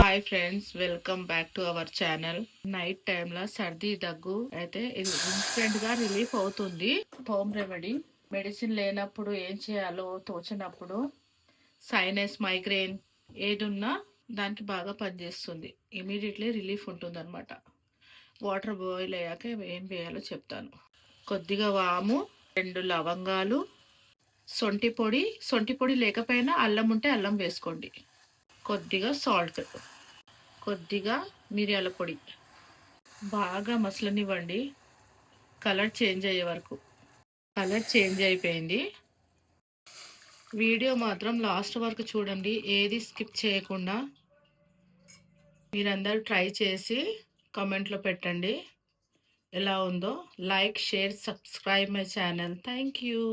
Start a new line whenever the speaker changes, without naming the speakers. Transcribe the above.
Hi friends, welcome back to our channel. Night టైంలో సర్ది దగ్గు అయితే ఇది ఇన్స్టెంట్ గా రిలీఫ్ అవుతుంది. Home remedy. మెడిసిన్ లేనప్పుడు ఏం చేయాలో తోచినప్పుడు సైనస్, మైగ్రేన్ ఏదున్నా దానికి బాగా పనిచేస్తుంది. ఇమీడియట్లీ రిలీఫ్ ఉంటుంది అనమాట. వాటర్ బాయిల్ అయ్యాక ఏం వేయాలో చెప్తాను. కొద్దిగా వాము, 2 లవంగాలు, సొంటి పొడి లేకపోయినా అల్లం ఉంటే అల్లం వేసుకోండి. కొద్దిగా సాల్ట్, కొద్దిగా మిరియాల పొడి బాగా మసలనివ్వండి. కలర్ చేంజ్ అయ్యే వరకు. కలర్ చేంజ్ అయిపోయింది. వీడియో మాత్రం లాస్ట్ వరకు చూడండి, ఏది స్కిప్ చేయకుండా. మీరందరూ ట్రై చేసి కామెంట్లో పెట్టండి ఎలా ఉందో. Like, share, subscribe my channel. Thank you.